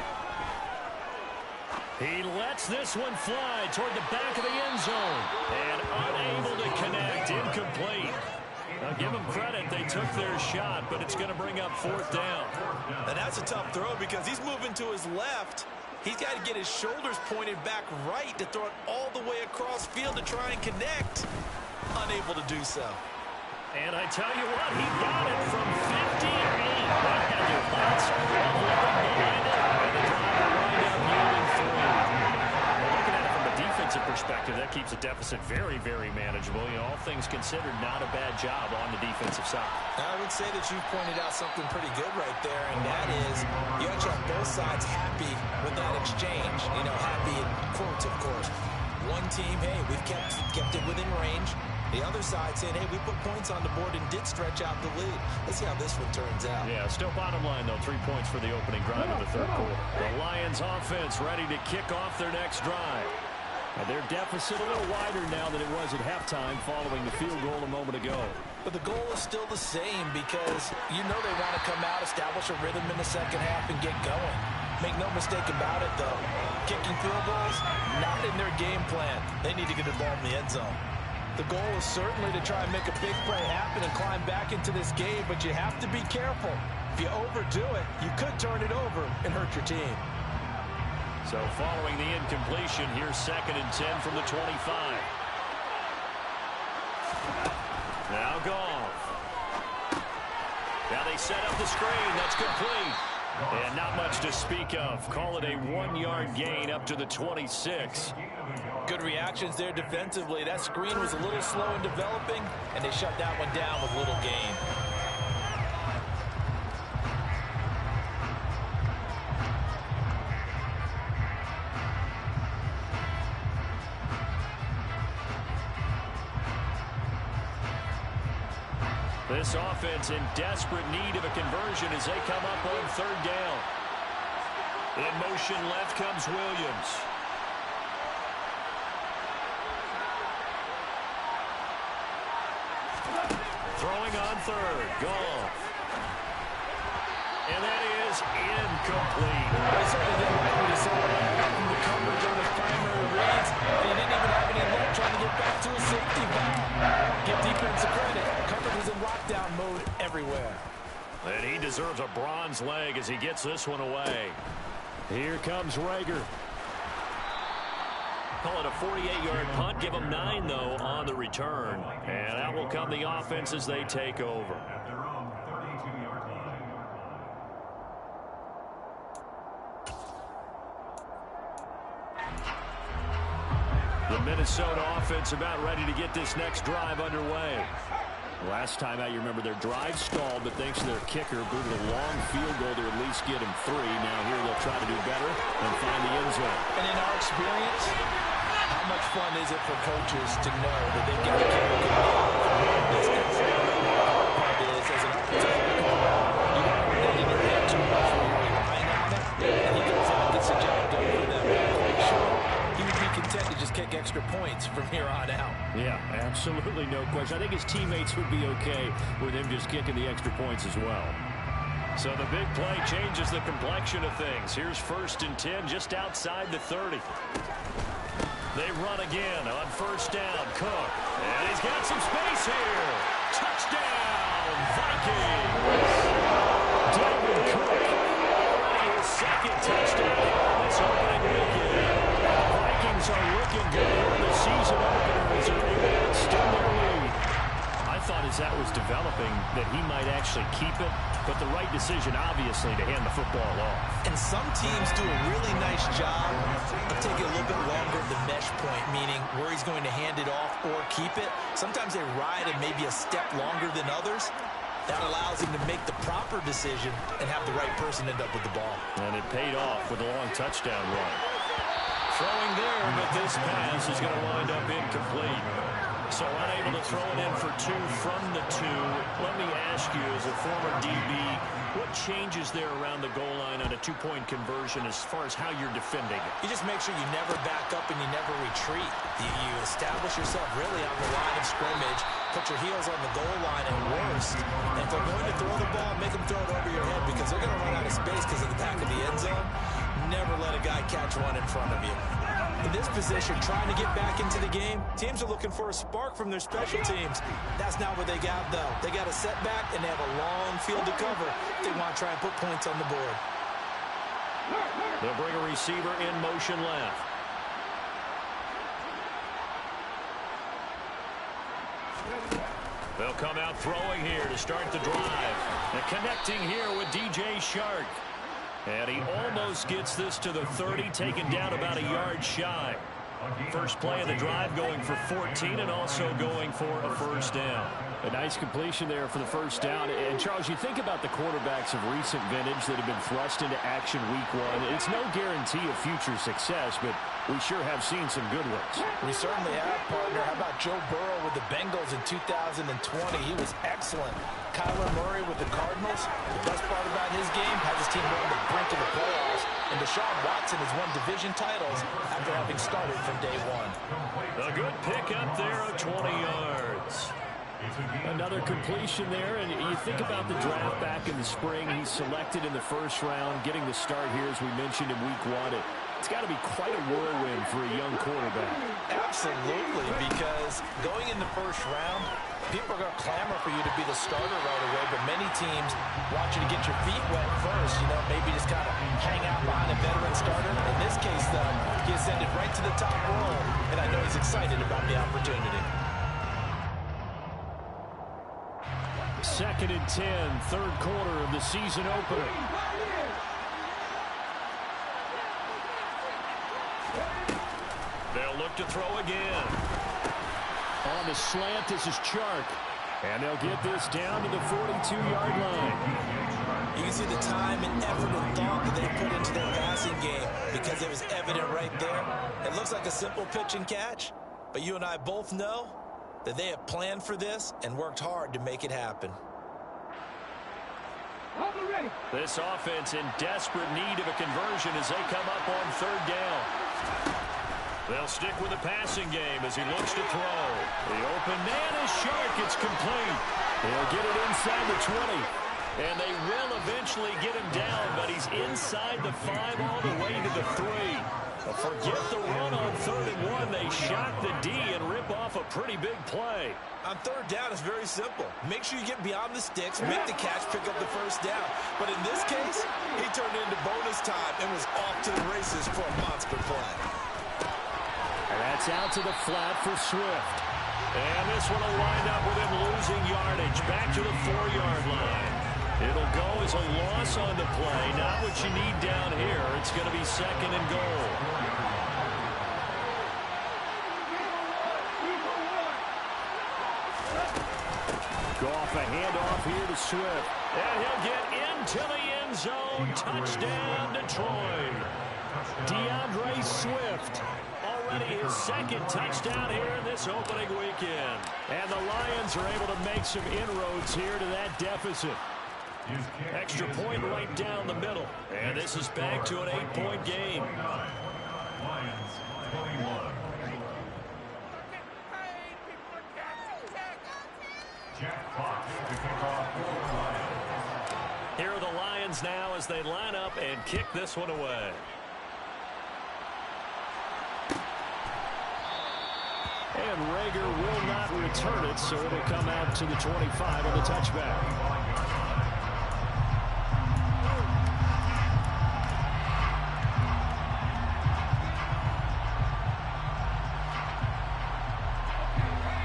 He lets this one fly toward the back of the end zone. And unable to connect. Incomplete. Now give them credit. They took their shot, but it's going to bring up 4th down. And that's a tough throw because he's moving to his left. He's got to get his shoulders pointed back right to throw it all the way across field to try and connect. Unable to do so. And I tell you what, he got it from 58. That had your thoughts of looking behind it, and the drive wound up yielding 3. Looking at it from a defensive perspective, that keeps the deficit very, very manageable. You know, all things considered, not a bad job on the defensive side. I would say that you pointed out something pretty good right there, and that is you actually have both sides happy with that exchange. You know, happy in quotes, of course. One team, hey, we've kept it within range. The other side saying, hey, we put points on the board and did stretch out the lead. Let's see how this one turns out. Yeah, still bottom line, though, 3 points for the opening drive in the third quarter. The Lions offense ready to kick off their next drive. And their deficit a little wider now than it was at halftime following the field goal a moment ago. But the goal is still the same because you know they want to come out, establish a rhythm in the second half, and get going. Make no mistake about it, though. Kicking field goals, not in their game plan. They need to get the ball in the end zone. The goal is certainly to try and make a big play happen and climb back into this game, but you have to be careful. If you overdo it, you could turn it over and hurt your team. So following the incompletion, here's 2nd and 10 from the 25. Now Goff. Now they set up the screen. That's complete. And not much to speak of. Call it a 1-yard gain up to the 26. Good reactions there defensively. That screen was a little slow in developing, and they shut that one down with little gain. This offense in desperate need of a conversion as they come up on 3rd down. In motion left comes Williams. Throwing on 3rd. Goff. And that is incomplete. I certainly didn't like what he saw. The coverage on his primary reads, and he didn't even have any luck trying to get back to a safety valve. Give defensive credit. Coverage was in lockdown mode everywhere. And he deserves a bronze leg as he gets this one away. Here comes Rager. Call it a 48-yard punt. Give them 9, though, on the return. And out will come the offense as they take over. At their own 32-yard line. The Minnesota offense about ready to get this next drive underway. Last time out, you remember their drive stalled, but thanks to their kicker, booted a long field goal to at least get him 3. Now here they'll try to do better and find the end zone. And in our experience, how much fun is it for coaches to know that they get the kicker from long distance? Part is, as an offensive coordinator, you don't want that in your head too much when you're relying on it. And he goes out and gets the job done for them. I'm quite sure he would be content to just kick extra points from here on out. Yeah, absolutely no question. I think his teammates would be okay with him just kicking the extra points as well. So the big play changes the complexion of things. Here's 1st and 10 just outside the 30. They run again on 1st down. Cook. And he's got some space here. Touchdown, Vikings. Dalvin Cook. Already his 2nd touchdown this opening weekend. Vikings are looking good in the season opener as they're able to extend their lead. I thought as that was developing that he might actually keep it, but the right decision, obviously, to hand the football off. And some teams do a really nice job of taking a little bit longer at the mesh point, meaning where he's going to hand it off or keep it. Sometimes they ride it maybe a step longer than others. That allows him to make the proper decision and have the right person end up with the ball. And it paid off with a long touchdown run. Throwing there, but this pass is going to wind up incomplete. So unable to throw it in for 2 from the 2. Let me ask you, as a former DB, what changes there around the goal line on a 2-point conversion as far as how you're defending it? You just make sure you never back up and you never retreat. You establish yourself really on the line of scrimmage, put your heels on the goal line at worst. And if they're going to throw the ball, make them throw it over your head because they're going to run out of space because of the back of the end zone. Never let a guy catch one in front of you. In this position, trying to get back into the game, teams are looking for a spark from their special teams. That's not what they got, though. They got a setback, and they have a long field to cover if they want to try and put points on the board. They'll bring a receiver in motion left. They'll come out throwing here to start the drive. And connecting here with DJ Shark. And he almost gets this to the 30, taken down about a yard shy. First play of the drive going for 14 and also going for a 1st down. A nice completion there for the 1st down. And, Charles, you think about the quarterbacks of recent vintage that have been thrust into action week 1. It's no guarantee of future success, but we sure have seen some good ones. We certainly have, partner. How about Joe Burrow with the Bengals in 2020? He was excellent. Kyler Murray with the Cardinals. The best part about his game, has his team on the brink of the playoffs. And Deshaun Watson has won division titles after having started from day 1. A good pick up there of 20 yards. Another completion there, and you think about the draft back in the spring. He's selected in the 1st round, getting the start here, as we mentioned, in week 1. It's got to be quite a whirlwind for a young quarterback. Absolutely, because going in the first round, people are going to clamor for you to be the starter right away, but many teams want you to get your feet wet first, maybe just kind of hang out behind a veteran starter. In this case, though, he ascended right to the top role, and I know he's excited about the opportunity. 2nd and 10, third quarter of the season opener. They'll look to throw again. On the slant, this is Chark. And they'll get this down to the 42-yard line. You can see the time and effort and thought that they put into their passing game because it was evident right there. It looks like a simple pitch and catch, but you and I both know that they have planned for this and worked hard to make it happen. This offense in desperate need of a conversion as they come up on 3rd down. They'll stick with the passing game as he looks to throw. The open man is Chark. It's complete. He'll get it inside the 20. And they will eventually get him down, but he's inside the 5 all the way to the 3. Forget the run on 3rd and 1. They shock the D and rip off a pretty big play. On 3rd down, it's very simple. Make sure you get beyond the sticks, make the catch, pick up the 1st down. But in this case, he turned it into bonus time and was off to the races for a monster play. And that's out to the flat for Swift. And this one will wind up with him losing yardage back to the 4-yard line. It'll go as a loss on the play. Not what you need down here. It's going to be 2nd and goal. Goff a handoff here to Swift. And he'll get into the end zone. Touchdown, Detroit. DeAndre Swift. Already his 2nd touchdown here in this opening weekend. And the Lions are able to make some inroads here to that deficit. Extra point right down the middle. And this is back to an 8-point game. Lions 21. Jack Fox to kick off for the Lions. Here are the Lions now as they line up and kick this one away. And Rager will not return it, so it'll come out to the 25 on the touchback.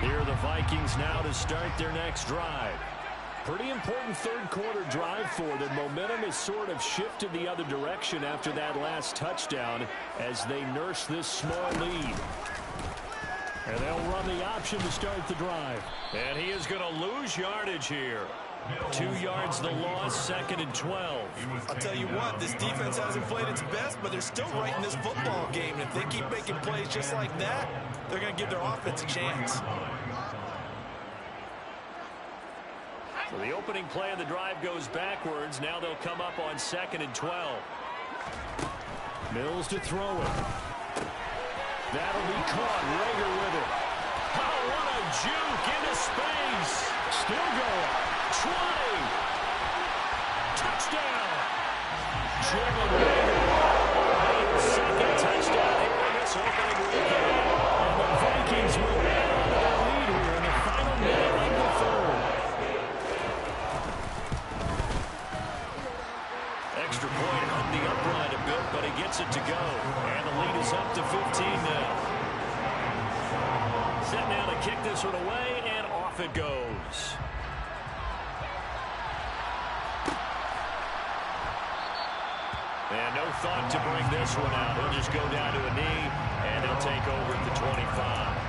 Here are the Vikings now to start their next drive. Pretty important 3rd quarter drive for them. Momentum has sort of shifted the other direction after that last touchdown as they nurse this small lead. And they'll run the option to start the drive. And he is going to lose yardage here. 2 yards the loss, 2nd and 12. I'll tell you what, this defense hasn't played its best, but they're still right in this football game. And if they keep making plays just like that, they're going to give their offense a chance. So the opening play of the drive goes backwards. Now they'll come up on 2nd and 12. Mills to throw it. That'll be caught. Rager with it. Oh, what a juke into space. Still going. 20. Touchdown. Jalen Rager. 2nd touchdown here in this opening weekend. And the Vikings will add on to their lead here in the final minute of the 3rd. Extra point hung the upright a bit, but he gets it to go. And the lead is up to 15 now. Set now to kick this one away, and off it goes. And no thought to bring this one out. He'll just go down to a knee, and they'll take over at the 25.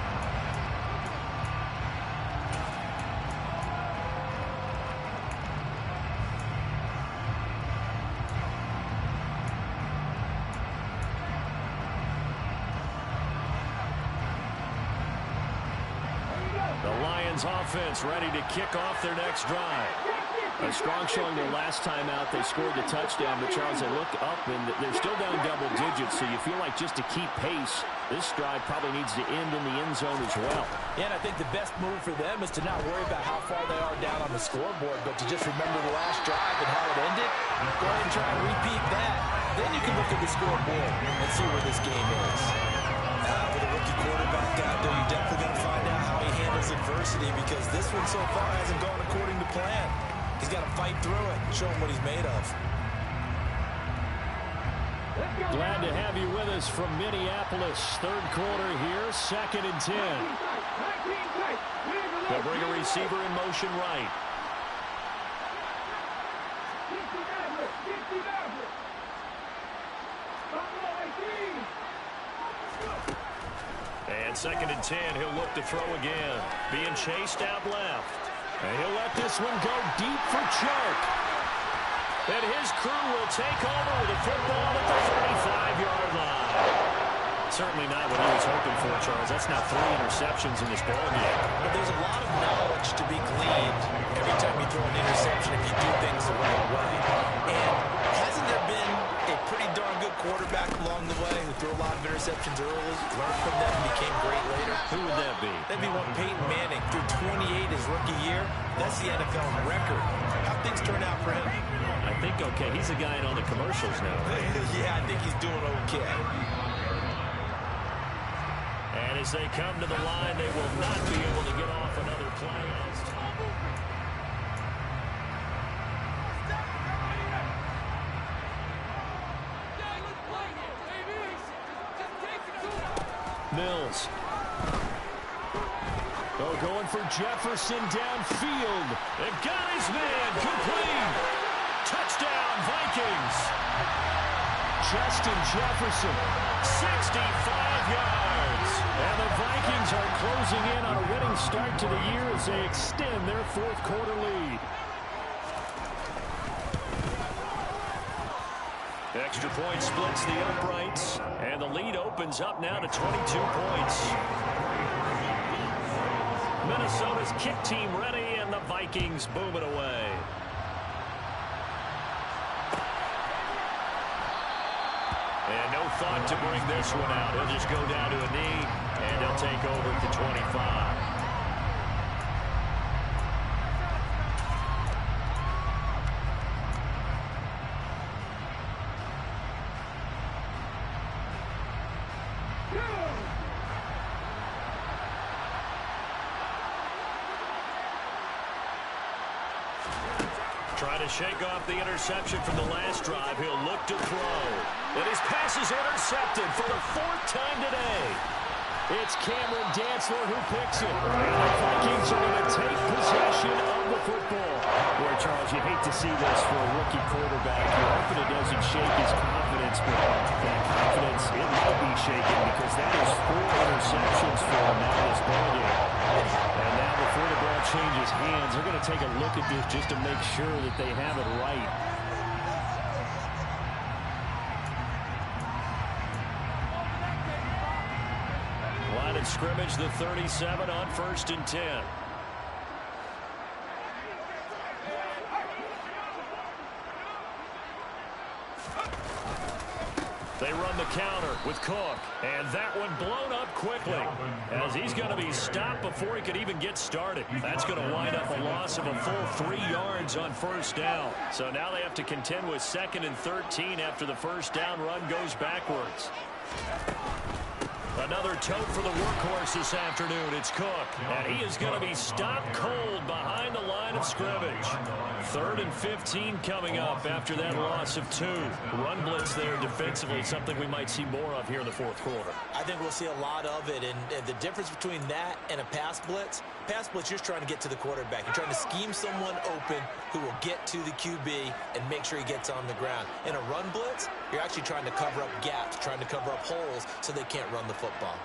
Offense ready to kick off their next drive. A strong showing their last time out. They scored the touchdown, but Charles, they look up and they're still down double digits, so you feel like just to keep pace, this drive probably needs to end in the end zone as well. Yeah, and I think the best move for them is to not worry about how far they are down on the scoreboard, but to just remember the last drive and how it ended. Go ahead and try and repeat that. Then you can look at the scoreboard and see where this game is. With a rookie quarterback one so far hasn't gone according to plan. He's got to fight through it and show him what he's made of. Glad to have you with us from Minneapolis. Third quarter here, 2nd and 10. They'll bring a receiver in motion right. And 2nd and 10, he'll look to throw again. Being chased out left. And he'll let this one go deep for Choke. And his crew will take over with a football at the 35-yard line. Certainly not what he was hoping for, Charles. That's now 3 interceptions in this ballgame. But there's a lot of knowledge to be gleaned every time you throw an interception if you do things the right way. And hasn't there been a pretty darn good quarterback along the way who threw a lot of interceptions early, learned from them, and became great later? Who would that be? That'd be one Peyton Manning. Threw 28 his rookie year. That's the NFL record. How things turn out for him? I think okay. He's a guy in all the commercials now. Yeah, I think he's doing okay. And as they come to the line, they will not be able to get off another play. Mills. Oh, going for Jefferson downfield. And got his man complete. Touchdown, Vikings. Justin Jefferson, 65 yards. And the Vikings are closing in on a winning start to the year as they extend their fourth quarter lead. Extra point splits the uprights, and the lead opens up now to 22 points. Minnesota's kick team ready, and the Vikings boom it away. And no thought to bring this one out. He'll just go down to a knee, and he'll take over at the 25. Trying to shake off the interception from the last drive. He'll look to throw. And his pass is intercepted for the 4th time today. It's Cameron Dantzler who picks it. And the Vikings are going to take possession of the football. Boy, Charles, you hate to see this for a rookie quarterback. You're hoping it doesn't shake his confidence, but that confidence, it might be shaken because that is 4 interceptions for him now in this ballgame. And now before the ball changes hands, they're going to take a look at this just to make sure that they have it right. Line of scrimmage, the 37 on 1st and 10. They run the counter with Cook, and that one blown up quickly as he's going to be stopped before he could even get started. That's going to wind up a loss of a full 3 yards on 1st down. So now they have to contend with 2nd and 13 after the 1st down run goes backwards. Another tote for the workhorse this afternoon. It's Cook, and he is going to be stopped cold behind the line of scrimmage. 3rd and 15 coming up after that loss of 2. Run blitz there defensively, something we might see more of here in the 4th quarter. I think we'll see a lot of it, and the difference between that and a pass blitz, you're just trying to get to the quarterback. You're trying to scheme someone open who will get to the QB and make sure he gets on the ground. In a run blitz, you're actually trying to cover up gaps, trying to cover up holes so they can't run the football.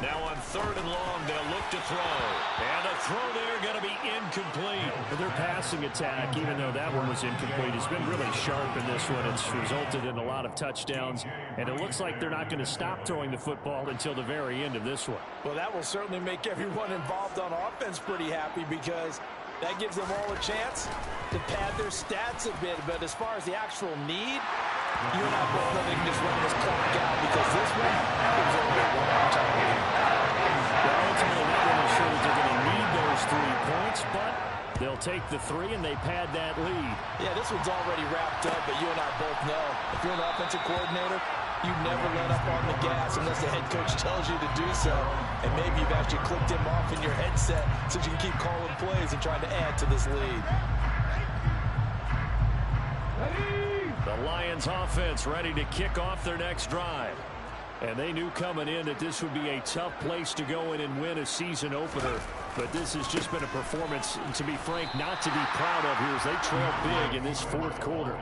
Now on 3rd and long, they'll look to throw. And the throw there going to be incomplete. Their passing attack, even though that one was incomplete, has been really sharp in this one. It's resulted in a lot of touchdowns. And it looks like they're not going to stop throwing the football until the very end of this one. Well, that will certainly make everyone involved on offense pretty happy because that gives them all a chance to pad their stats a bit. But as far as the actual need, you and I both know they can just run this clock out because this one is only one more time. Well, ultimately, not really sure that they're going to need those 3 points, but they'll take the 3 and they pad that lead. Yeah, this one's already wrapped up, but you and I both know if you're an offensive coordinator, you never let up on the gas unless the head coach tells you to do so. And maybe you've actually clicked him off in your headset so you can keep calling plays and trying to add to this lead. The Lions offense ready to kick off their next drive. And they knew coming in that this would be a tough place to go in and win a season opener. But this has just been a performance, to be frank, not to be proud of here as they trail big in this fourth quarter.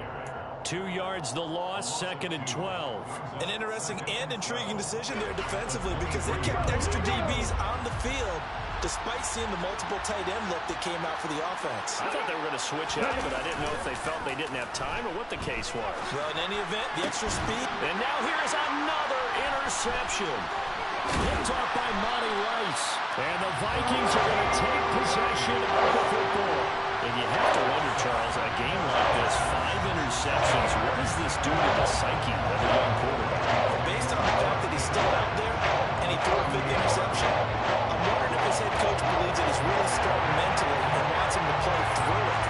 2 yards the loss, 2nd and 12. An interesting and intriguing decision there defensively because they kept extra DBs on the field despite seeing the multiple tight end look that came out for the offense. I thought they were going to switch out, but I didn't know if they felt they didn't have time or what the case was. Well, in any event, the extra speed. And now here's another interception. Picked off by Monty Rice. And the Vikings are going to take possession of the football. And you have to wonder, Charles, in a game like this, 5 interceptions, what does this do to the psyche of a young quarterback? Based on the fact that he's still out there and he threw a big interception, I'm wondering if his head coach believes that he's really starting mentally and wants him to play through it.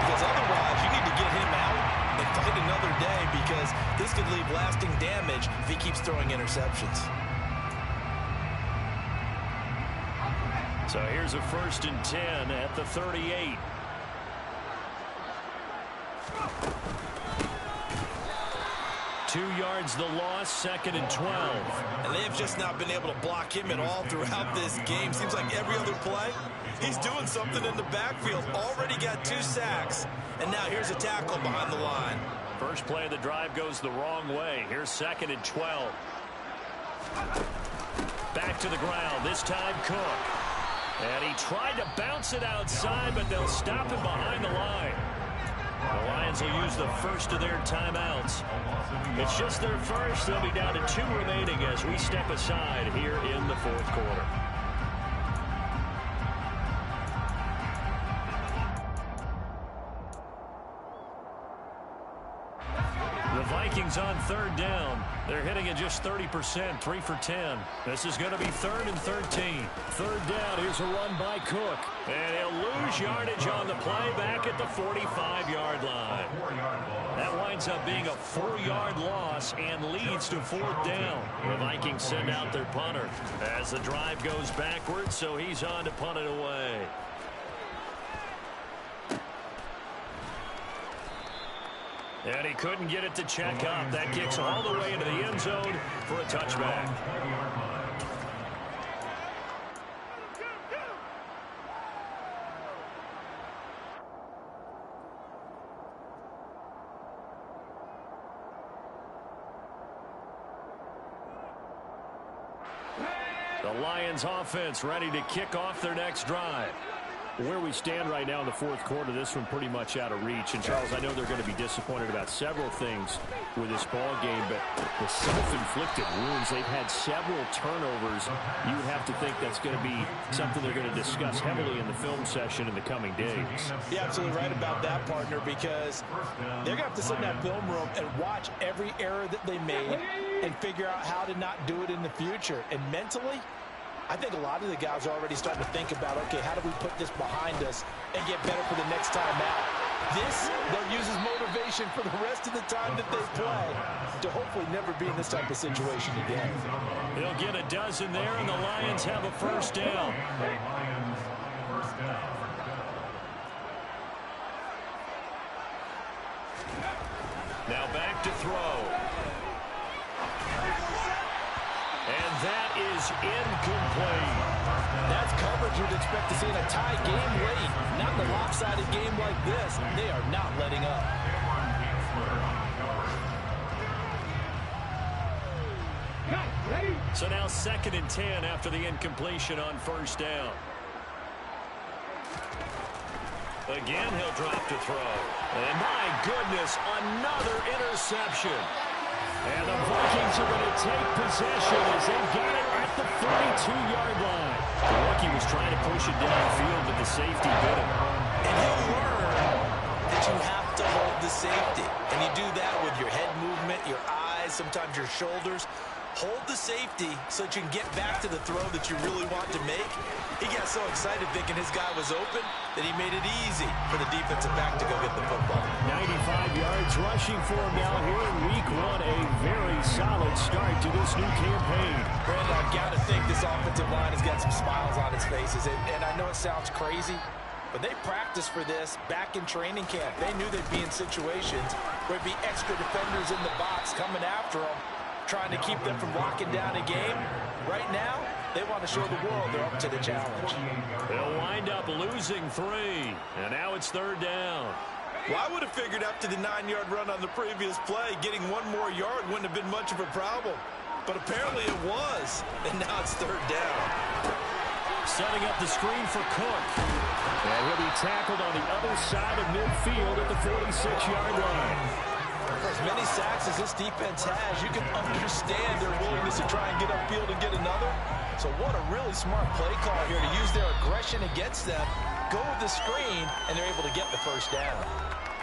Because otherwise, you need to get him out and fight another day because this could leave lasting damage if he keeps throwing interceptions. So here's a 1st and 10 at the 38. Two yards the loss, 2nd and 12. And they have just not been able to block him at all throughout this game. Seems like every other play, he's doing something in the backfield. Already got 2 sacks. And now here's a tackle behind the line. First play of the drive goes the wrong way. Here's 2nd and 12. Back to the ground, this time Cook. And he tried to bounce it outside, but they'll stop him behind the line. The Lions will use the first of their timeouts. It's just their first. They'll be down to 2 remaining as we step aside here in the fourth quarter. The Vikings on 3rd down. They're hitting at just 30%, 3 for 10. This is going to be 3rd and 13. 3rd down, here's a run by Cook. And he'll lose yardage on the play back at the 45-yard line. That winds up being a 4-yard loss and leads to 4th down. The Vikings send out their punter as the drive goes backwards, so he's on to punt it away. And he couldn't get it to check up. That kicks all the way into the end zone for a touchback. The Lions offense ready to kick off their next drive. Where we stand right now in the fourth quarter, this one pretty much out of reach. And, Charles, I know they're going to be disappointed about several things with this ball game, but the self-inflicted wounds, they've had several turnovers. You would have to think that's going to be something they're going to discuss heavily in the film session in the coming days. You're absolutely right about that, partner, because they're going to have to sit in that film room and watch every error that they made and figure out how to not do it in the future. And mentally, I think a lot of the guys are already starting to think about, okay, how do we put this behind us and get better for the next time out? This, they'll use as motivation for the rest of the time that they play to hopefully never be in this type of situation again. They'll get a dozen there, and the Lions have a 1st down. Now back to throw. And that is incomplete. That's coverage you'd expect to see in a tie game late. Not in a lopsided game like this. They are not letting up. So now 2nd and 10 after the incompletion on 1st down. Again, he'll drop to throw. And my goodness, another interception. And the Vikings are going to take possession as they've got it at the 32-yard line. The rookie was trying to push it downfield, but the safety bit him. And he'll learn that you have to hold the safety. And you do that with your head movement, your eyes, sometimes your shoulders. Hold the safety so that you can get back to the throw that you really want to make. He got so excited thinking his guy was open that he made it easy for the defensive back to go get the football. 95 yards rushing for him now here in week 1. A very solid good start to this new campaign. Brandon, I've got to think this offensive line has got some smiles on its faces. And I know it sounds crazy, but they practiced for this back in training camp. They knew they'd be in situations where there'd be extra defenders in the box coming after them, trying to keep them from locking down a game. Right now, they want to show the world they're up to the challenge. They'll wind up losing 3, and now it's 3rd down. Well, I would have figured after the 9-yard run on the previous play, getting 1 more yard wouldn't have been much of a problem. But apparently it was, and now it's 3rd down. Setting up the screen for Cook. And he'll be tackled on the other side of midfield at the 46-yard line. For as many sacks as this defense has, you can understand their willingness to try and get upfield and get another. So what a really smart play call here to use their aggression against them, go with the screen, and they're able to get the 1st down.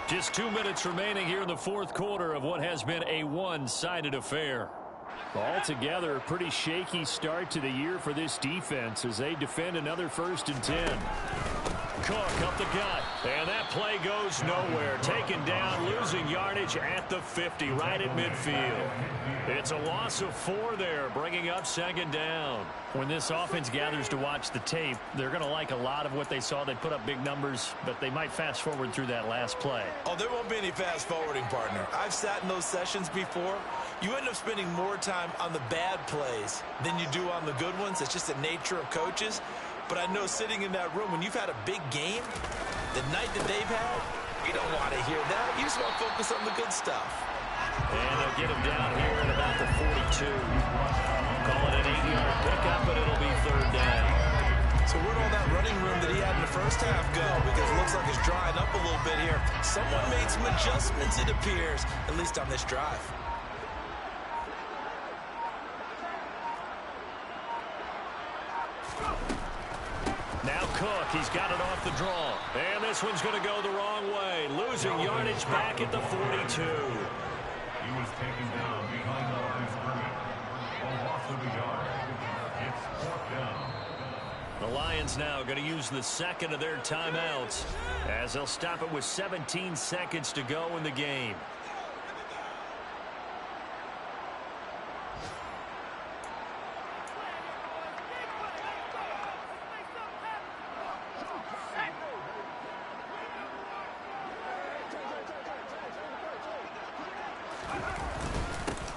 Just 2 minutes remaining here in the 4th quarter of what has been a one-sided affair. Altogether, a pretty shaky start to the year for this defense as they defend another 1st and 10. Cook up the gut, and that play goes nowhere. Taken down, losing yardage at the 50, right at midfield. It's a loss of 4 there, bringing up 2nd down. When this offense gathers to watch the tape, they're going to like a lot of what they saw. They put up big numbers, but they might fast forward through that last play. Oh, there won't be any fast forwarding, partner. I've sat in those sessions before. You end up spending more time on the bad plays than you do on the good ones. It's just the nature of coaches. But I know sitting in that room, when you've had a big game, the night that they've had, you don't want to hear that. You just want to focus on the good stuff. And they'll get him down here at about the 42. Call it an 8-yard pickup, but it'll be 3rd down. So where'd all that running room that he had in the first half go? Because it looks like it's drying up a little bit here. Someone made some adjustments, it appears, at least on this drive. Now Cook, he's got it off the draw. And this one's going to go the wrong way. Losing yardage back at the 42. He was taken down behind the line of scrimmage. A loss of a yard. It's 4th down. The Lions now going to use the 2nd of their timeouts as they'll stop it with 17 seconds to go in the game.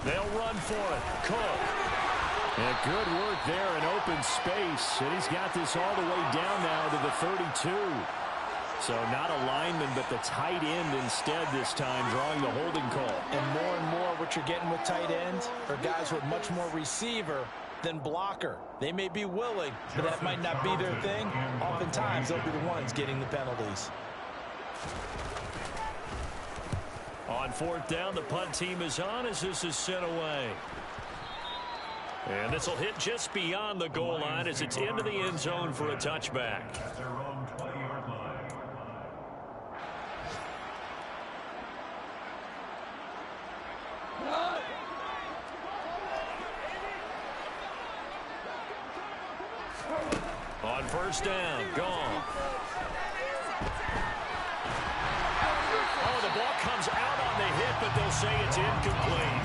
They'll run for it. Cook. And good work there in open space. And he's got this all the way down now to the 32. So not a lineman, but the tight end instead this time, drawing the holding call. And more what you're getting with tight ends are guys who are much more receiver than blocker. They may be willing, but that might not be their thing. Oftentimes, they'll be the ones getting the penalties. On 4th down, the punt team is on as this is sent away. And this will hit just beyond the goal line as it's into the end zone for a touchback. At their own 20-yard line. On 1st down, gone. Oh, the ball comes out on the hit, but they'll say it's incomplete.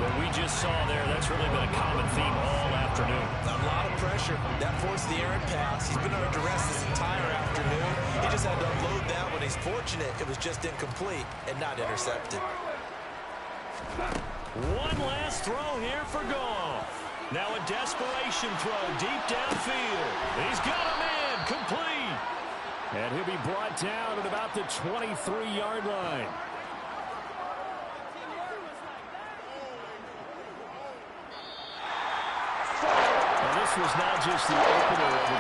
What we just saw there, that's really been a common theme all afternoon. A lot of pressure. That forced the errant pass. He's been under duress this entire afternoon. He just had to unload that one. He's fortunate it was just incomplete and not intercepted. One last throw here for Goff. Now a desperation throw deep downfield. He's got him in, complete. And he'll be brought down at about the 23-yard line. And this was not just the opener of the